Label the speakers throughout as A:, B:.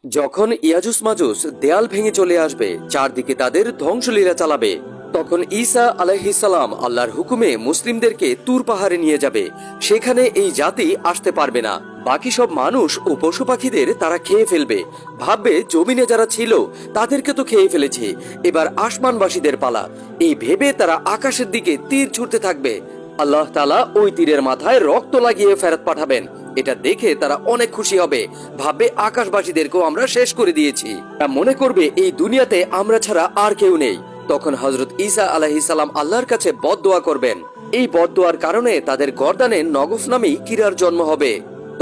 A: যখন ইয়াজুস মাজুস দেয়াল ভেঙে চলে আসবে, চারদিকে তাদের ধ্বংসলীলা চালাবে, তখন ঈসা আলাইহিসসালাম আল্লাহর হুকুমে মুসলিমদেরকে তুর পাহাড়ে নিয়ে যাবে। সেখানে এই জাতি আসতে পারবে না। বাকি সব মানুষ ও পশু পাখিদের তারা খেয়ে ফেলবে। ভাববে জমিনে যারা ছিল তাদেরকে তো খেয়ে ফেলেছে, এবার আসমানবাসীদের পালা। এই ভেবে তারা আকাশের দিকে তীর ছুটতে থাকবে। আল্লাহ তাআলা ওই তীরের মাথায় রক্ত লাগিয়ে ফেরত পাঠাবেন। এটা দেখে তারা অনেক খুশি হবে, ভাববে আকাশবাসীদেরকেও আমরা শেষ করে দিয়েছি। তা মনে করবে এই দুনিয়াতে আমরা ছাড়া আর কেউ নেই। তখন হযরত ঈসা আলাইহিস সালাম আল্লাহর কাছে বদদোয়া করবেন। এই বদদোয়ার কারণে তাদের গর্দানে নগফ নামী কীড়ার জন্ম হবে।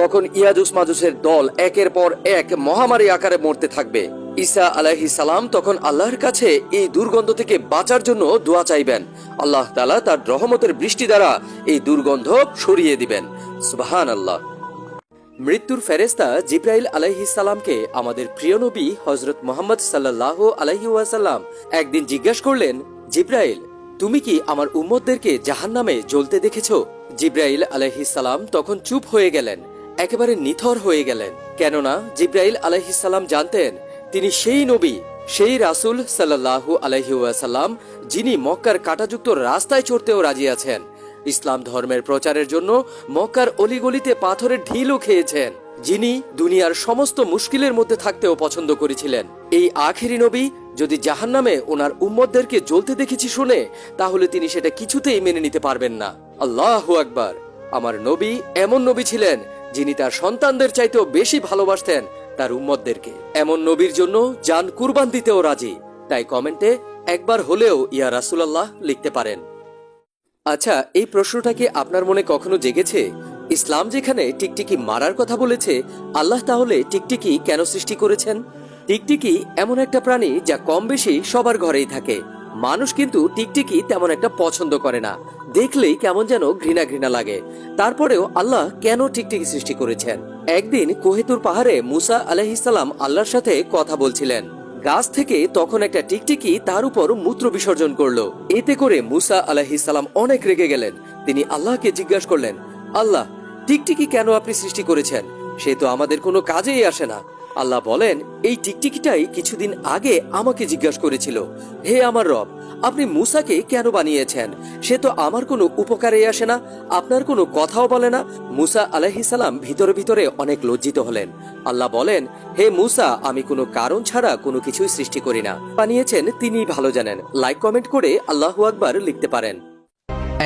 A: তখন ইয়াজুস মাজুসের দল একের পর এক মহামারী আকারে মরতে থাকবে। ঈসা আলাইহিস সালাম তখন আল্লাহর কাছে এই দুর্গন্ধ থেকে বাঁচার জন্য দোয়া চাইবেন। আল্লাহ তাআলা তার রহমতের বৃষ্টি দ্বারা এই দুর্গন্ধ সরিয়ে দিবেন। সুবহানাল্লাহ। মৃত্যুর ফেরেশতা জিবরাইল আলাইহিস সালামকে আমাদের প্রিয় নবী হযরত মুহাম্মদ সাল্লাল্লাহু আলাইহি ওয়াসাল্লাম একদিন জিজ্ঞাসা করলেন, জিবরাইল, তুমি কি আমার উম্মতদেরকে জাহান্নামে জ্বলতে দেখেছো? জিবরাইল আলাইহিস সালাম তখন চুপ হয়ে গেলেন, একেবারে নিথর হয়ে গেলেন। কেননা জিবরাইল আলাইহিস সালাম জানতেন তিনি সেই নবী, সেই রাসূল সাল্লাল্লাহু আলাইহি ওয়াসাল্লাম যিনি মক্কার কাঁটাযুক্ত রাস্তায় চড়তেও রাজি আছেন। ইসলাম ধর্মের প্রচারের জন্য মক্কার অলিগলিতে পাথরের ঢিলও খেয়েছেন, যিনি দুনিয়ার সমস্ত মুশকিলের মধ্যে থাকতেও পছন্দ করেছিলেন। এই আখেরি নবী যদি জাহান্নামে ওনার উম্মতদেরকে জ্বলতে দেখেছি শুনে, তাহলে তিনি সেটা কিছুতেই মেনে নিতে পারবেন না। আল্লাহু আকবার। আমার নবী এমন নবী ছিলেন যিনি তার সন্তানদের চাইতেও বেশি ভালোবাসতেন তার উম্মতদেরকে। এমন নবীর জন্য জান কুরবান দিতেও রাজি। তাই কমেন্টে একবার হলেও ইয়া রাসূলুল্লাহ লিখতে পারেন। আচ্ছা, এই প্রশ্নটা কি আপনার মনে কখনো জেগেছে? ইসলাম যেখানে টিকটিকি মারার কথা বলেছে, আল্লাহ তাহলে টিকটিকি কেন সৃষ্টি করেছেন? টিকটিকি এমন একটা প্রাণী যা কম বেশি সবার ঘরেই থাকে। মানুষ কিন্তু টিকটিকি তেমন একটা পছন্দ করে না, দেখলেই কেমন যেন ঘৃণা ঘৃণা লাগে। তারপরেও আল্লাহ কেন টিকটিকি সৃষ্টি করেছেন? একদিন কোহেতুর পাহাড়ে মুসা আলাইহিস সালাম আল্লাহর সাথে কথা বলছিলেন। গাছ থেকে তখন একটা টিকটিকি তার উপর মূত্র বিসর্জন করলো। এতে করে মুসা আলাইহিস সালাম অনেক রেগে গেলেন। তিনি আল্লাহকে জিজ্ঞাসা করলেন, আল্লাহ, টিকটিকি কেন আপনি সৃষ্টি করেছেন? সে তো আমাদের কোনো কাজেই আসে না। আল্লাহ বলেন, এই টিকটিকিটাই কিছুদিন আগে আমাকে জিজ্ঞাসা করেছিল, হে আমার রব, আপনি মুসাকে কেন বানিয়েছেন? সে তো আমার কোনো উপকারে আসে না, আপনার কোনো কথাও বলে না। মুসা আলাইহিস সালাম ভিতরে ভিতরে অনেক লজ্জিত হলেন। আল্লাহ বলেন, হে মুসা, আমি কোনো কারণ ছাড়া কোনো কিছুই সৃষ্টি করি না। বানিয়েছেন তিনিই ভালো জানেন। লাইক কমেন্ট করে আল্লাহু আকবার লিখতে পারেন।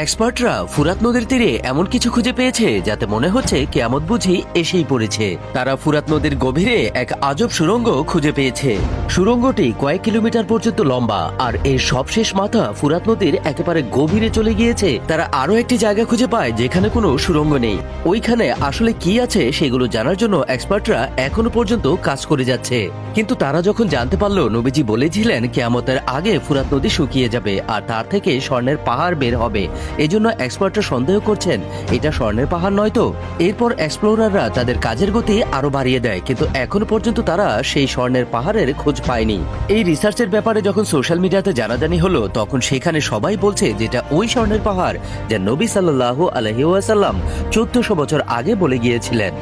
B: এক্সপার্টরা ফুরাত নদীর তীরে এমন কিছু খুঁজে পেয়েছে যাতে মনে হচ্ছে কিয়ামত বুঝি এসেই পড়েছে। তারা ফুরাত নদীর গভীরে এক আজব সুড়ঙ্গ খুঁজে পেয়েছে। সুড়ঙ্গটি কয়েক কিলোমিটার পর্যন্ত লম্বা, আর এর সবশেষ মাথা ফুরাত নদীর একেবারে গভীরে চলে গিয়েছে। তারা আরো একটি জায়গা খুঁজে পায় যেখানে কোনো সুড়ঙ্গ নেই। ওইখানে আসলে কি আছে সেগুলো জানার জন্য এক্সপার্টরা এখনো পর্যন্ত কাজ করে যাচ্ছে। কিন্তু তারা যখন জানতে পারলো নবীজি বলেছিলেন কিয়ামতের আগে ফুরাত নদী শুকিয়ে যাবে আর তার থেকে স্বর্ণের পাহাড় বের হবে, এজন্য এক্সপার্টরা সন্দেহ করছেন এটা স্বর্ণের পাহাড় নয় তো। এরপর এক্সপ্লোরাররা তাদের কাজের গতি আরো বাড়িয়ে দেয়, কিন্তু এখনো পর্যন্ত তারা সেই স্বর্ণের পাহাড়ের খোঁজ পায়নি। এই রিসার্চের ব্যাপারে যখন সোশ্যাল মিডিয়াতে জানাজানি হলো, তখন সেখানে সবাই বলছে যেটা ওই স্বর্ণের পাহাড় যা নবী সাল্লাল্লাহু আলাইহি ওয়াসাল্লাম 1400 বছর আগে বলে গিয়েছিলেন।